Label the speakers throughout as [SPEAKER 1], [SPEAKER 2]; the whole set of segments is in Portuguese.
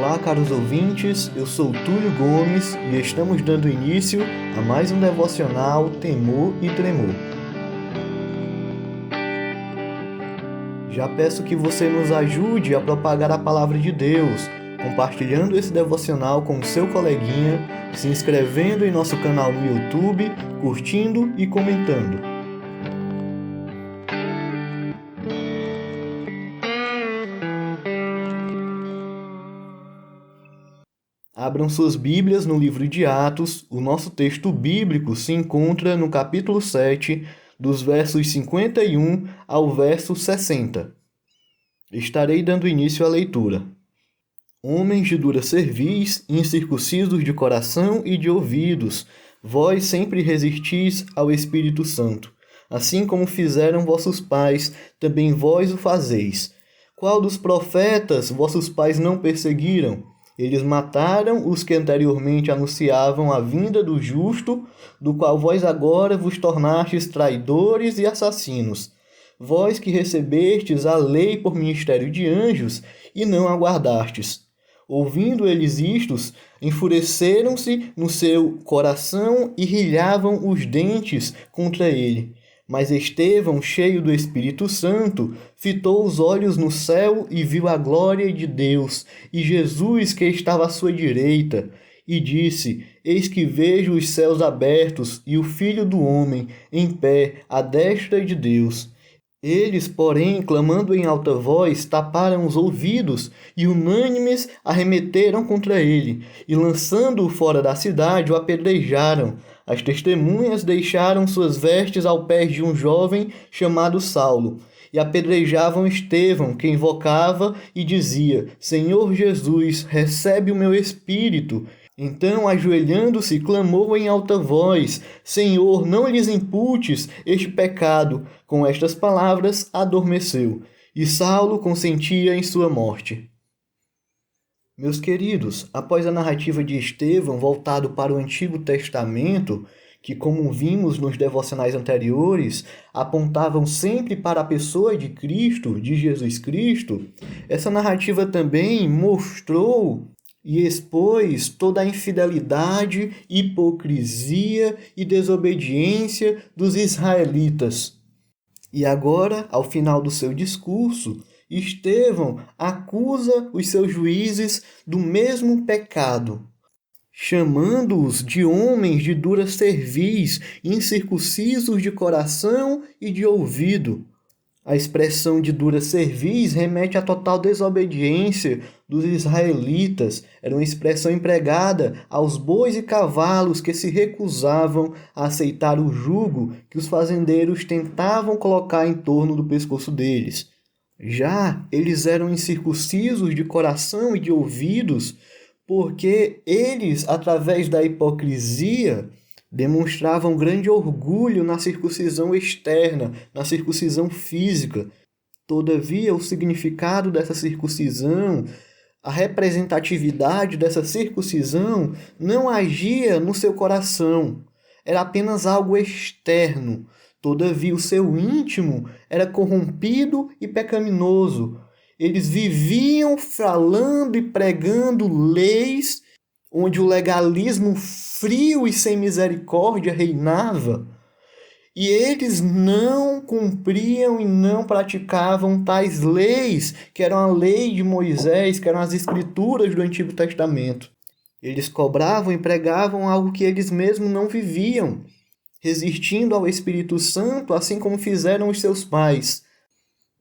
[SPEAKER 1] Olá, caros ouvintes, eu sou Túlio Gomes e estamos dando início a mais um devocional Temor e Tremor. Já peço que você nos ajude a propagar a palavra de Deus, compartilhando esse devocional com o seu coleguinha, se inscrevendo em nosso canal no YouTube, curtindo e comentando. Abram suas Bíblias no livro de Atos. O nosso texto bíblico se encontra no capítulo 7, dos versos 51 ao verso 60. Estarei dando início à leitura. Homens de dura cerviz, incircuncisos de coração e de ouvidos, vós sempre resistis ao Espírito Santo. Assim como fizeram vossos pais, também vós o fazeis. Qual dos profetas vossos pais não perseguiram? Eles mataram os que anteriormente anunciavam a vinda do justo, do qual vós agora vos tornastes traidores e assassinos. Vós que recebestes a lei por ministério de anjos e não aguardastes. Ouvindo eles isto, enfureceram-se no seu coração e rilhavam os dentes contra ele. Mas Estevão, cheio do Espírito Santo, fitou os olhos no céu e viu a glória de Deus, e Jesus que estava à sua direita, e disse: Eis que vejo os céus abertos e o Filho do Homem em pé à destra de Deus. Eles, porém, clamando em alta voz, taparam os ouvidos e unânimes arremeteram contra ele, e lançando-o fora da cidade, o apedrejaram. As testemunhas deixaram suas vestes ao pé de um jovem chamado Saulo, e apedrejavam Estevão, que invocava e dizia: Senhor Jesus, recebe o meu espírito. Então, ajoelhando-se, clamou em alta voz: Senhor, não lhes imputes este pecado. Com estas palavras, adormeceu, e Saulo consentia em sua morte. Meus queridos, após a narrativa de Estevão voltado para o Antigo Testamento, que, como vimos nos devocionais anteriores, apontavam sempre para a pessoa de Cristo, de Jesus Cristo, essa narrativa também mostrou e expôs toda a infidelidade, hipocrisia e desobediência dos israelitas. E agora, ao final do seu discurso, Estevão acusa os seus juízes do mesmo pecado, chamando-os de homens de dura cerviz, incircuncisos de coração e de ouvido. A expressão de dura cerviz remete à total desobediência dos israelitas. Era uma expressão empregada aos bois e cavalos que se recusavam a aceitar o jugo que os fazendeiros tentavam colocar em torno do pescoço deles. Já eles eram incircuncisos de coração e de ouvidos, porque eles, através da hipocrisia, demonstravam grande orgulho na circuncisão externa, na circuncisão física. Todavia, o significado dessa circuncisão, a representatividade dessa circuncisão, não agia no seu coração. Era apenas algo externo. Todavia, o seu íntimo era corrompido e pecaminoso. Eles viviam falando e pregando leis onde o legalismo frio e sem misericórdia reinava, e eles não cumpriam e não praticavam tais leis, que eram a lei de Moisés, que eram as escrituras do Antigo Testamento. Eles cobravam e pregavam algo que eles mesmos não viviam, resistindo ao Espírito Santo, assim como fizeram os seus pais.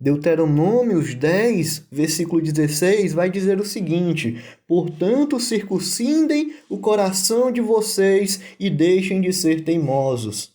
[SPEAKER 1] Deuteronômios 10, versículo 16, vai dizer o seguinte: Portanto, circuncindem o coração de vocês e deixem de ser teimosos.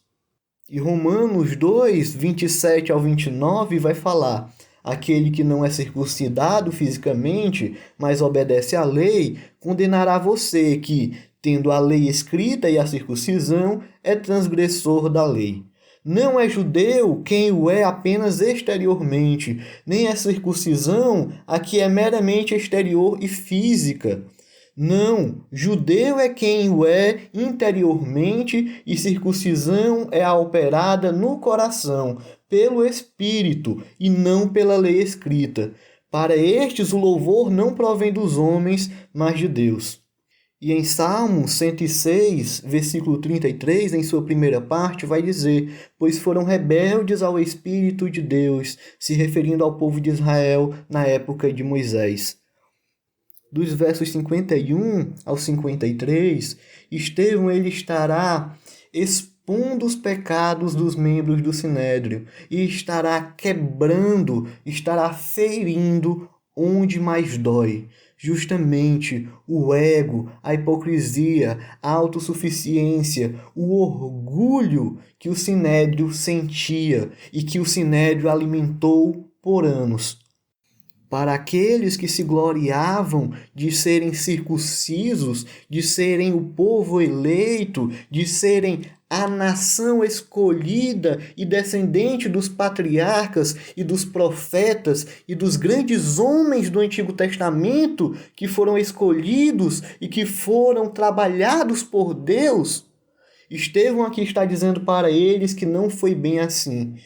[SPEAKER 1] E Romanos 2, 27 ao 29 vai falar: Aquele que não é circuncidado fisicamente, mas obedece à lei, condenará você que, tendo a lei escrita e a circuncisão, é transgressor da lei. Não é judeu quem o é apenas exteriormente, nem é circuncisão a que é meramente exterior e física. Não, judeu é quem o é interiormente e circuncisão é a operada no coração, pelo Espírito e não pela lei escrita. Para estes o louvor não provém dos homens, mas de Deus. E em Salmo 106, versículo 33, em sua primeira parte, vai dizer: pois foram rebeldes ao Espírito de Deus, se referindo ao povo de Israel na época de Moisés. Dos versos 51 ao 53, Estevão ele estará expondo os pecados dos membros do Sinédrio e estará quebrando, estará ferindo onde mais dói. Justamente o ego, a hipocrisia, a autossuficiência, o orgulho que o Sinédrio sentia e que o Sinédrio alimentou por anos. Para aqueles que se gloriavam de serem circuncisos, de serem o povo eleito, de serem a nação escolhida e descendente dos patriarcas e dos profetas e dos grandes homens do Antigo Testamento que foram escolhidos e que foram trabalhados por Deus, Estevão aqui está dizendo para eles que não foi bem assim.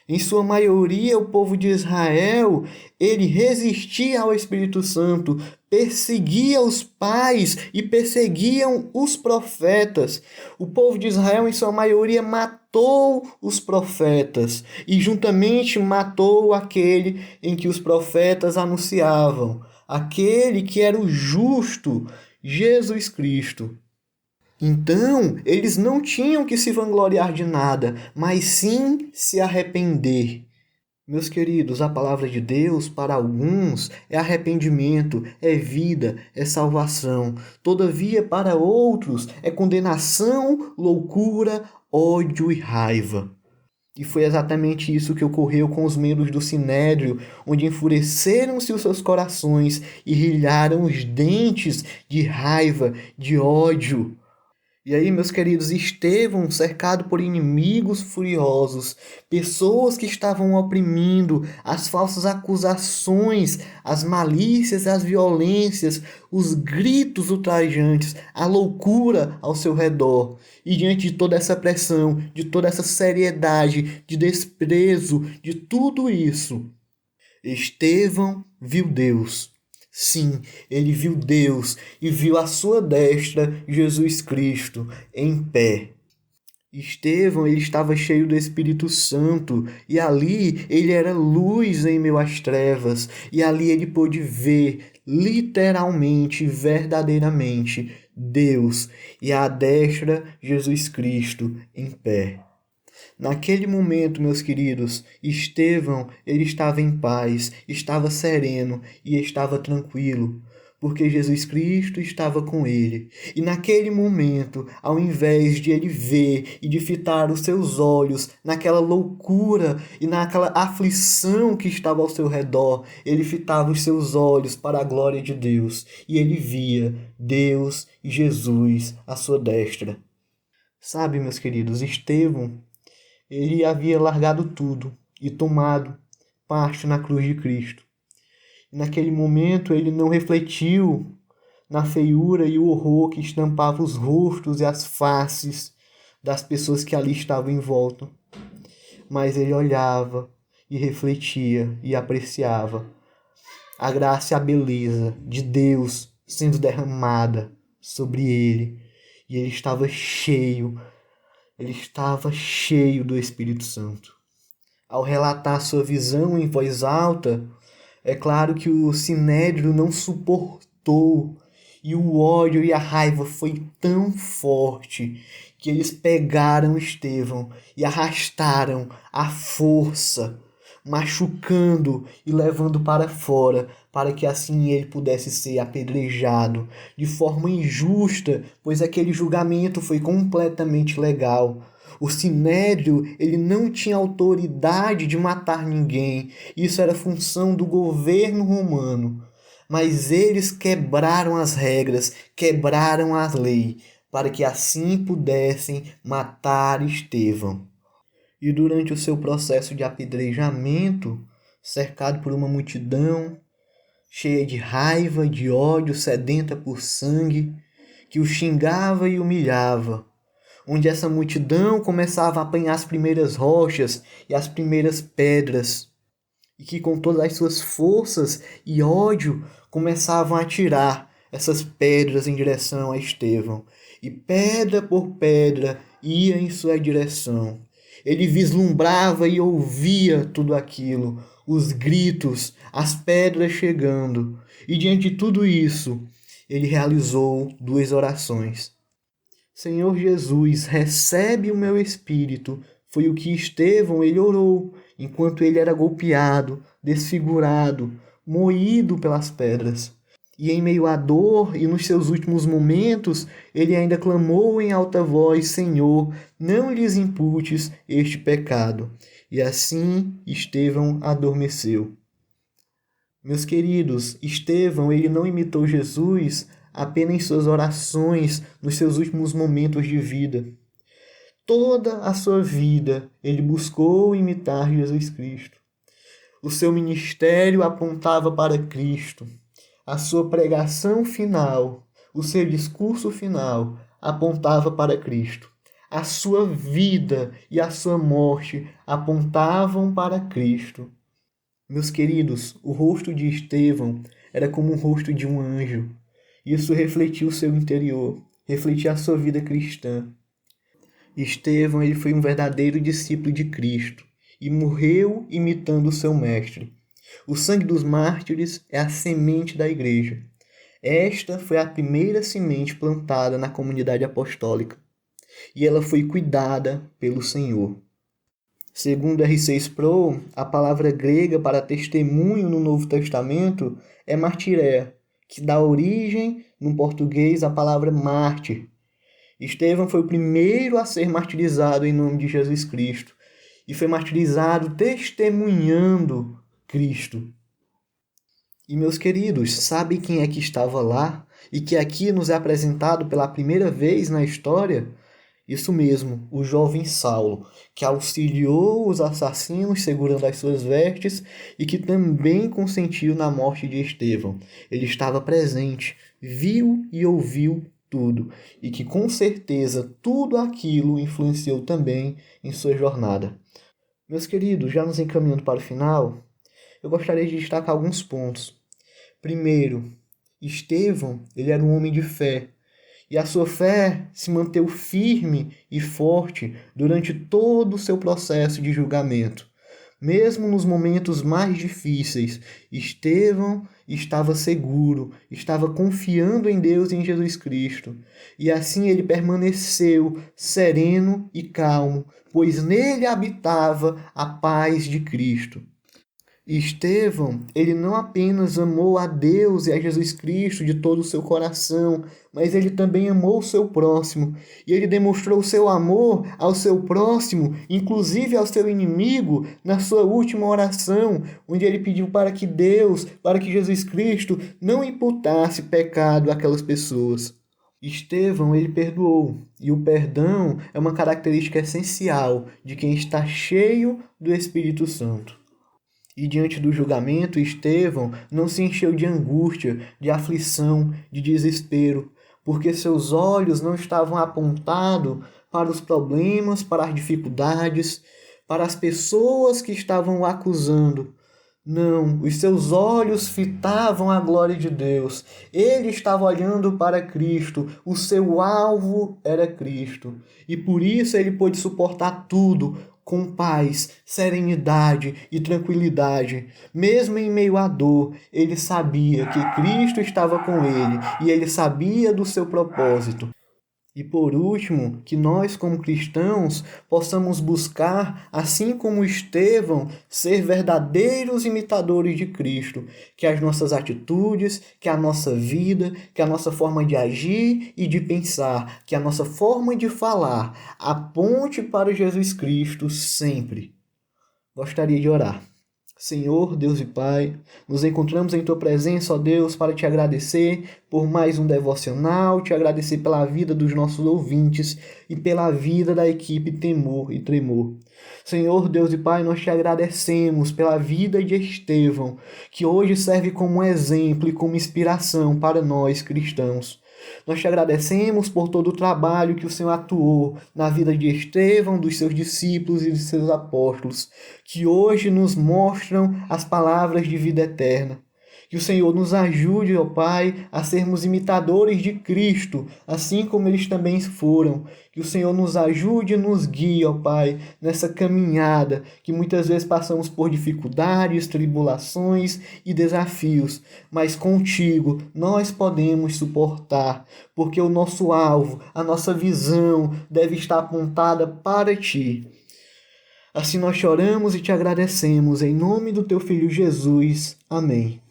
[SPEAKER 1] Em sua maioria, o povo de Israel, ele resistia ao Espírito Santo, perseguia os pais e perseguiam os profetas. O povo de Israel, em sua maioria, matou os profetas e juntamente matou aquele em que os profetas anunciavam, aquele que era o justo, Jesus Cristo. Então, eles não tinham que se vangloriar de nada, mas sim se arrepender. Meus queridos, a palavra de Deus para alguns é arrependimento, é vida, é salvação. Todavia, para outros, é condenação, loucura, ódio e raiva. E foi exatamente isso que ocorreu com os membros do Sinédrio, onde enfureceram-se os seus corações e rilharam os dentes de raiva, de ódio. E aí, meus queridos, Estevão, cercado por inimigos furiosos, pessoas que estavam oprimindo, as falsas acusações, as malícias, as violências, os gritos ultrajantes, a loucura ao seu redor. E diante de toda essa pressão, de toda essa seriedade, de desprezo, de tudo isso, Estevão viu Deus. Sim, ele viu Deus e viu à sua destra Jesus Cristo em pé. Estevão, ele estava cheio do Espírito Santo e ali ele era luz em meio às trevas e ali ele pôde ver literalmente, verdadeiramente Deus e à destra Jesus Cristo em pé. Naquele momento, meus queridos, Estevão, ele estava em paz, estava sereno e estava tranquilo, porque Jesus Cristo estava com ele. E naquele momento, ao invés de ele ver e de fitar os seus olhos naquela loucura e naquela aflição que estava ao seu redor, ele fitava os seus olhos para a glória de Deus e ele via Deus e Jesus à sua destra. Sabe, meus queridos, Estevão, ele havia largado tudo e tomado parte na cruz de Cristo. E naquele momento ele não refletiu na feiura e o horror que estampava os rostos e as faces das pessoas que ali estavam em volta. Mas ele olhava e refletia e apreciava a graça e a beleza de Deus sendo derramada sobre ele. E ele estava cheio do Espírito Santo. Ao relatar sua visão em voz alta, é claro que o Sinédrio não suportou e o ódio e a raiva foi tão forte que eles pegaram Estevão e arrastaram à força, machucando e levando para fora, para que assim ele pudesse ser apedrejado de forma injusta, pois aquele julgamento foi completamente legal. O Sinédrio, ele não tinha autoridade de matar ninguém, isso era função do governo romano. Mas eles quebraram as regras, quebraram a lei, para que assim pudessem matar Estevão. E durante o seu processo de apedrejamento, cercado por uma multidão, cheia de raiva, de ódio, sedenta por sangue, que o xingava e humilhava, onde essa multidão começava a apanhar as primeiras rochas e as primeiras pedras, e que com todas as suas forças e ódio começavam a atirar essas pedras em direção a Estevão. E pedra por pedra ia em sua direção. Ele vislumbrava e ouvia tudo aquilo, os gritos, as pedras chegando. E diante de tudo isso, ele realizou duas orações. Senhor Jesus, recebe o meu espírito. Foi o que Estevão ele orou, enquanto ele era golpeado, desfigurado, moído pelas pedras. E em meio à dor e nos seus últimos momentos, ele ainda clamou em alta voz: Senhor, não lhes imputes este pecado. E assim Estevão adormeceu. Meus queridos, Estevão ele não imitou Jesus apenas em suas orações, nos seus últimos momentos de vida. Toda a sua vida ele buscou imitar Jesus Cristo. O seu ministério apontava para Cristo. A sua pregação final, o seu discurso final apontava para Cristo. A sua vida e a sua morte apontavam para Cristo. Meus queridos, o rosto de Estevão era como o rosto de um anjo. Isso refletia o seu interior, refletia a sua vida cristã. Estevão ele foi um verdadeiro discípulo de Cristo e morreu imitando o seu mestre. O sangue dos mártires é a semente da igreja. Esta foi a primeira semente plantada na comunidade apostólica e ela foi cuidada pelo Senhor. Segundo R6 Pro, a palavra grega para testemunho no Novo Testamento é martiré, que dá origem, no português, à palavra mártir. Estevão foi o primeiro a ser martirizado em nome de Jesus Cristo e foi martirizado testemunhando Cristo. E meus queridos, sabe quem é que estava lá e que aqui nos é apresentado pela primeira vez na história? Isso mesmo, o jovem Saulo, que auxiliou os assassinos segurando as suas vestes e que também consentiu na morte de Estevão. Ele estava presente, viu e ouviu tudo, e que com certeza tudo aquilo influenciou também em sua jornada. Meus queridos, já nos encaminhando para o final, eu gostaria de destacar alguns pontos. Primeiro, Estevão, ele era um homem de fé, e a sua fé se manteve firme e forte durante todo o seu processo de julgamento. Mesmo nos momentos mais difíceis, Estevão estava seguro, estava confiando em Deus e em Jesus Cristo. E assim ele permaneceu sereno e calmo, pois nele habitava a paz de Cristo. Estevão, ele não apenas amou a Deus e a Jesus Cristo de todo o seu coração, mas ele também amou o seu próximo. E ele demonstrou o seu amor ao seu próximo, inclusive ao seu inimigo, na sua última oração, onde ele pediu para que Deus, para que Jesus Cristo não imputasse pecado àquelas pessoas. Estevão, ele perdoou, e o perdão é uma característica essencial de quem está cheio do Espírito Santo. E diante do julgamento, Estevão não se encheu de angústia, de aflição, de desespero, porque seus olhos não estavam apontados para os problemas, para as dificuldades, para as pessoas que estavam o acusando. Não, os seus olhos fitavam a glória de Deus. Ele estava olhando para Cristo, o seu alvo era Cristo. E por isso ele pôde suportar tudo, com paz, serenidade e tranquilidade. Mesmo em meio à dor, ele sabia que Cristo estava com ele e ele sabia do seu propósito. E por último, que nós como cristãos possamos buscar, assim como Estevão, ser verdadeiros imitadores de Cristo, que as nossas atitudes, que a nossa vida, que a nossa forma de agir e de pensar, que a nossa forma de falar aponte para Jesus Cristo sempre. Gostaria de orar. Senhor, Deus e Pai, nos encontramos em Tua presença, ó Deus, para Te agradecer por mais um devocional, Te agradecer pela vida dos nossos ouvintes e pela vida da equipe Temor e Tremor. Senhor, Deus e Pai, nós Te agradecemos pela vida de Estevão, que hoje serve como exemplo e como inspiração para nós cristãos. Nós te agradecemos por todo o trabalho que o Senhor atuou na vida de Estevão, dos seus discípulos e dos seus apóstolos, que hoje nos mostram as palavras de vida eterna. Que o Senhor nos ajude, ó Pai, a sermos imitadores de Cristo, assim como eles também foram. Que o Senhor nos ajude e nos guie, ó Pai, nessa caminhada, que muitas vezes passamos por dificuldades, tribulações e desafios, mas contigo nós podemos suportar, porque o nosso alvo, a nossa visão deve estar apontada para Ti. Assim nós choramos e te agradecemos, em nome do Teu Filho Jesus. Amém.